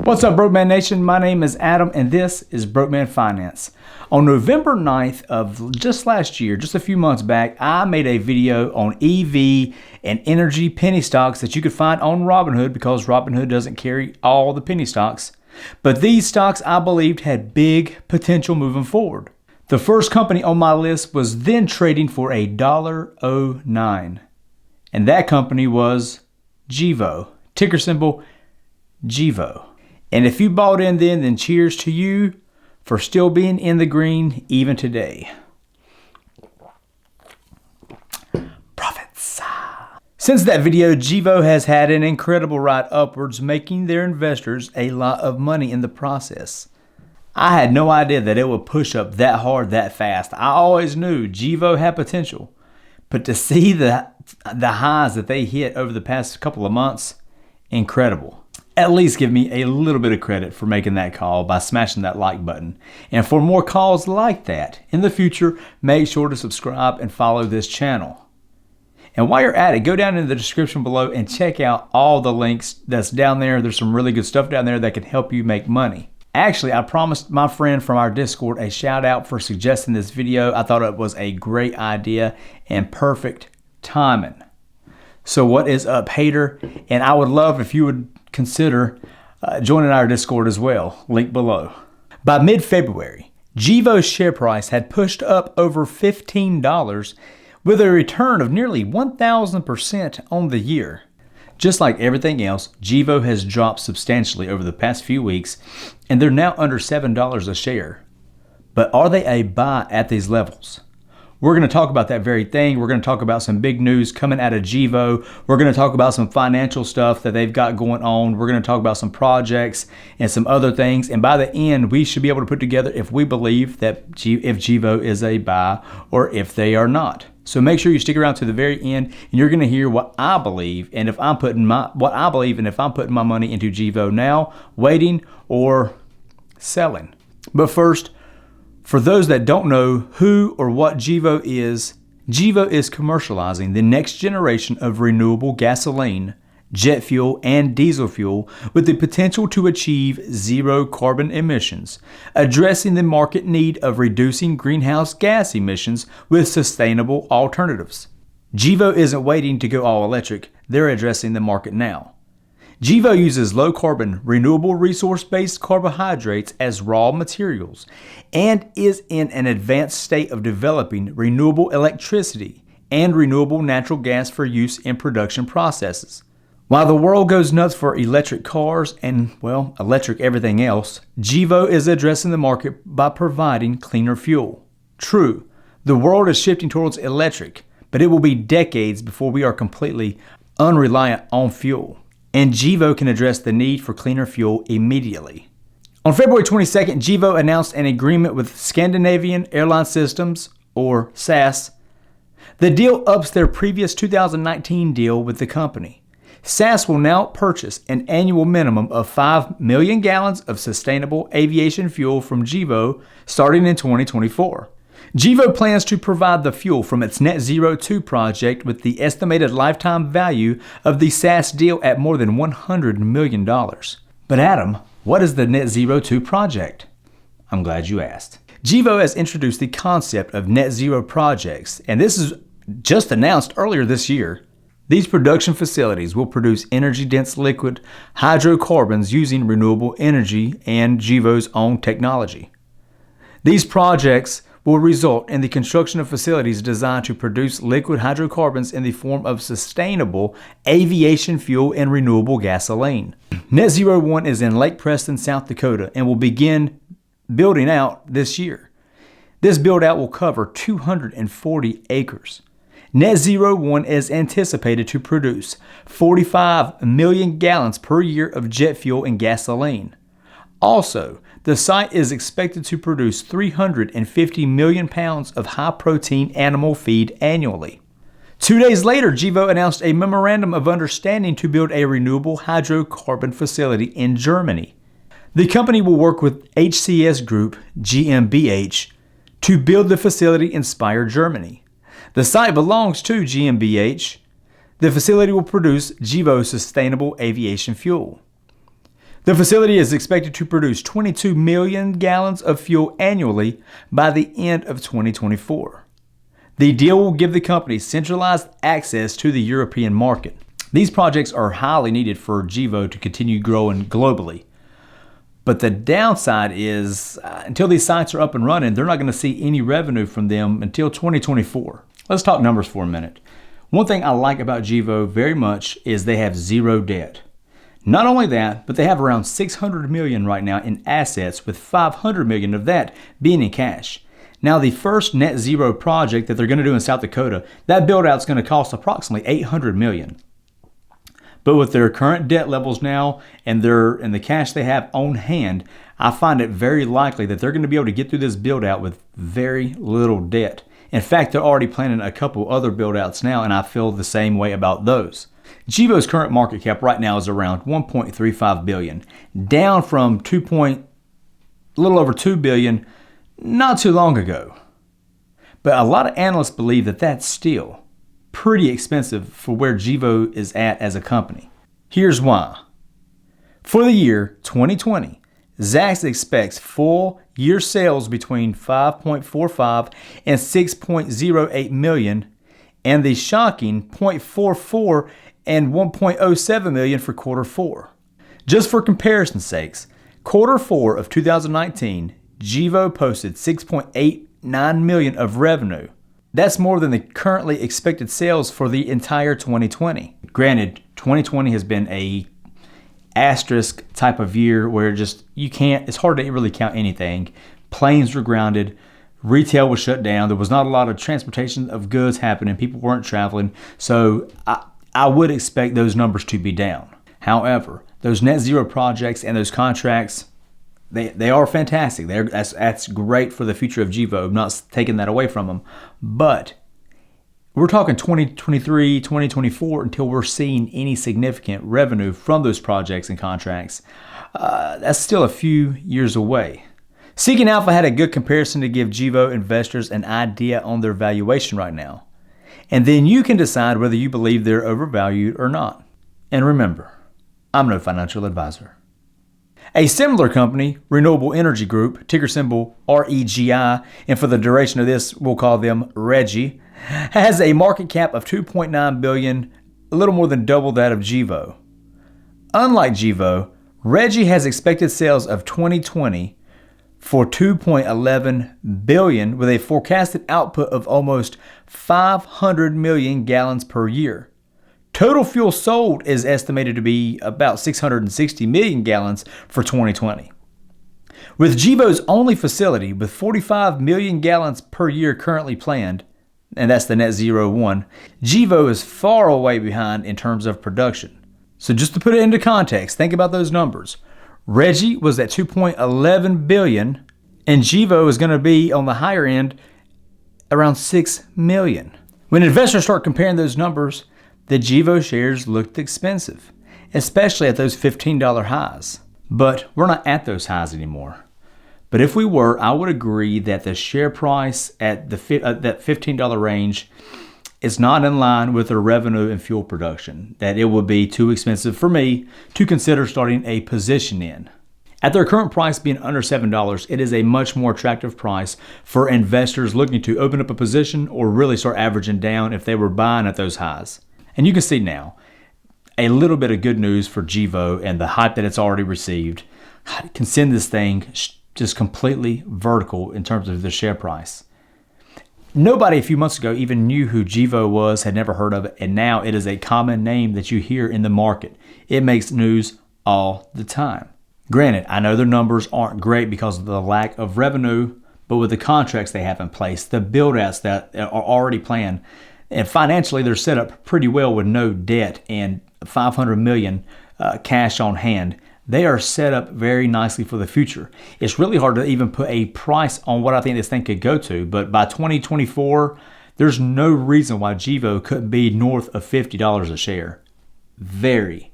What's up, Broke Man Nation? My name is Adam, and this is Broke Man Finance. On November 9th of just last year, just a few months back, I made a video on EV and energy penny stocks that you could find on Robinhood because Robinhood doesn't carry all the penny stocks. But these stocks, I believed, had big potential moving forward. The first company on my list was then trading for $1.09, and that company was Gevo, ticker symbol Gevo. And if you bought in then cheers to you for still being in the green even today. Profits. Since that video, Gevo has had an incredible ride upwards, making their investors a lot of money in the process. I had no idea that it would push up that hard that fast. I always knew Gevo had potential, but to see the highs that they hit over the past couple of months, incredible. At least give me a little bit of credit for making that call by smashing that like button. And for more calls like that in the future, make sure to subscribe and follow this channel. And while you're at it, go down in the description below and check out all the links that's down there. There's some really good stuff down there that can help you make money. Actually, I promised my friend from our Discord a shout out for suggesting this video. I thought it was a great idea and perfect timing. So what is up, hater? And I would love if you would consider joining our Discord as well, link below. By mid-February, Gevo's share price had pushed up over $15 with a return of nearly 1,000% on the year. Just like everything else, Gevo has dropped substantially over the past few weeks, and they're now under $7 a share. But are they a buy at these levels? We're going to talk about that very thing. We're going to talk about some big news coming out of Gevo. We're going to talk about some financial stuff that they've got going on. We're going to talk about some projects and some other things. And by the end, we should be able to put together if we believe that if Gevo is a buy or if they are not. So make sure you stick around to the very end, and you're going to hear what I believe and if I'm putting my money into Gevo now, waiting or selling. But first, for those that don't know who or what Gevo is commercializing the next generation of renewable gasoline, jet fuel, and diesel fuel with the potential to achieve zero carbon emissions, addressing the market need of reducing greenhouse gas emissions with sustainable alternatives. Gevo isn't waiting to go all electric, they're addressing the market now. Gevo uses low-carbon, renewable resource-based carbohydrates as raw materials and is in an advanced state of developing renewable electricity and renewable natural gas for use in production processes. While the world goes nuts for electric cars and, well, electric everything else, Gevo is addressing the market by providing cleaner fuel. True, the world is shifting towards electric, but it will be decades before we are completely unreliant on fuel. And Gevo can address the need for cleaner fuel immediately. On February 22nd, Gevo announced an agreement with Scandinavian Airline Systems, or SAS. The deal ups their previous 2019 deal with the company. SAS will now purchase an annual minimum of 5 million gallons of sustainable aviation fuel from Gevo starting in 2024. Gevo plans to provide the fuel from its Net Zero 2 project with the estimated lifetime value of the SAS deal at more than $100 million. But Adam, what is the Net Zero 2 project? I'm glad you asked. Gevo has introduced the concept of net zero projects, and this is just announced earlier this year. These production facilities will produce energy-dense liquid hydrocarbons using renewable energy and Gevo's own technology. These projects will result in the construction of facilities designed to produce liquid hydrocarbons in the form of sustainable aviation fuel and renewable gasoline. Net Zero 1 is in Lake Preston, South Dakota, and will begin building out this year. This build-out will cover 240 acres. Net Zero 1 is anticipated to produce 45 million gallons per year of jet fuel and gasoline. Also, the site is expected to produce 350 million pounds of high-protein animal feed annually. 2 days later, Gevo announced a memorandum of understanding to build a renewable hydrocarbon facility in Germany. The company will work with HCS Group GmbH to build the facility in Speyer, Germany. The site belongs to GmbH. The facility will produce Gevo sustainable aviation fuel. The facility is expected to produce 22 million gallons of fuel annually by the end of 2024. The deal will give the company centralized access to the European market. These projects are highly needed for Gevo to continue growing globally. But the downside is, until these sites are up and running, they're not going to see any revenue from them until 2024. Let's talk numbers for a minute. One thing I like about Gevo very much is they have zero debt. Not only that, but they have around $600 million right now in assets, with $500 million of that being in cash. Now, the first net zero project that they're going to do in South Dakota, that build out is going to cost approximately $800 million. But with their current debt levels now and the cash they have on hand, I find it very likely that they're going to be able to get through this build out with very little debt. In fact, they're already planning a couple other build outs now, and I feel the same way about those. Gevo's current market cap right now is around $1.35 billion, down from a little over $2 billion not too long ago. But a lot of analysts believe that that's still pretty expensive for where Gevo is at as a company. Here's why. For the year 2020, Zacks expects full year sales between 5.45 and 6.08 million, and the shocking 0.44 and 1.07 million for quarter 4. Just for comparison's sakes, quarter 4 of 2019, Gevo posted 6.89 million of revenue. That's more than the currently expected sales for the entire 2020. Granted, 2020 has been a asterisk type of year where it's hard to really count anything. Planes were grounded, retail was shut down, there was not a lot of transportation of goods happening, people weren't traveling, so I would expect those numbers to be down. However, those net zero projects and those contracts, they are fantastic. That's great for the future of Gevo. I'm not taking that away from them. But we're talking 2023, 2024 until we're seeing any significant revenue from those projects and contracts. That's still a few years away. Seeking Alpha had a good comparison to give Gevo investors an idea on their valuation right now. And then you can decide whether you believe they're overvalued or not. And remember, I'm no financial advisor. A similar company, Renewable Energy Group, ticker symbol REGI, and for the duration of this, we'll call them Regi, has a market cap of $2.9 billion, a little more than double that of Gevo. Unlike Gevo, Regi has expected sales of 2020 for $2.11 billion with a forecasted output of almost 500 million gallons per year. Total fuel sold is estimated to be about 660 million gallons for 2020. With Gevo's only facility with 45 million gallons per year currently planned, and that's the net zero one, Gevo is far away behind in terms of production. So just to put it into context, think about those numbers. Regi was at 2.11 billion, and Gevo is going to be on the higher end around 6 million. When investors start comparing those numbers, the Gevo shares looked expensive, especially at those $15 highs. But we're not at those highs anymore. But if we were, I would agree that the share price at that $15 range is not in line with their revenue and fuel production, that it would be too expensive for me to consider starting a position in. At their current price being under $7, it is a much more attractive price for investors looking to open up a position or really start averaging down if they were buying at those highs. And you can see now a little bit of good news for Gevo and the hype that it's already received can send this thing just completely vertical in terms of the share price. Nobody a few months ago even knew who Gevo was, had never heard of it, and now it is a common name that you hear in the market. It makes news all the time. Granted, I know their numbers aren't great because of the lack of revenue, but with the contracts they have in place, the build-outs that are already planned, and financially they're set up pretty well with no debt and $500 million cash on hand. They are set up very nicely for the future. It's really hard to even put a price on what I think this thing could go to, but by 2024, there's no reason why Gevo couldn't be north of $50 a share. Very,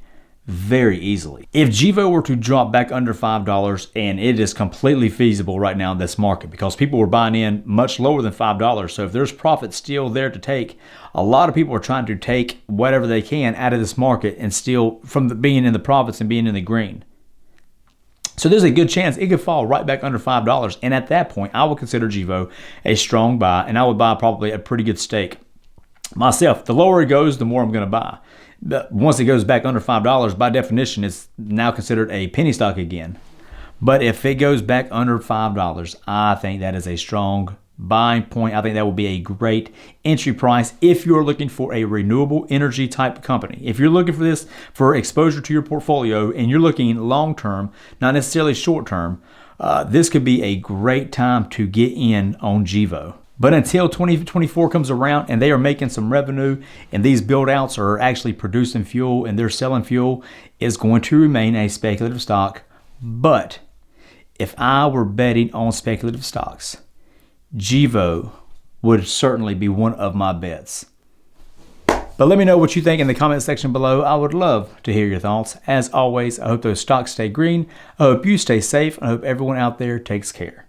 very easily. If Gevo were to drop back under $5, and it is completely feasible right now in this market because people were buying in much lower than $5. So if there's profit still there to take, a lot of people are trying to take whatever they can out of this market and still from being in the profits and being in the green. So there's a good chance it could fall right back under $5. And at that point, I would consider Gevo a strong buy, and I would buy probably a pretty good stake myself. The lower it goes, the more I'm going to buy. But once it goes back under $5, by definition, it's now considered a penny stock again. But if it goes back under $5, I think that is a strong buying point. I think that will be a great entry price if you're looking for a renewable energy type company. If you're looking for this for exposure to your portfolio and you're looking long term, not necessarily short term, this could be a great time to get in on Gevo. But until 2024 comes around and they are making some revenue and these build outs are actually producing fuel and they're selling fuel, it's going to remain a speculative stock. But if I were betting on speculative stocks, Gevo would certainly be one of my bets. But let me know what you think in the comment section below. I would love to hear your thoughts. As always, I hope those stocks stay green. I hope you stay safe. I hope everyone out there takes care.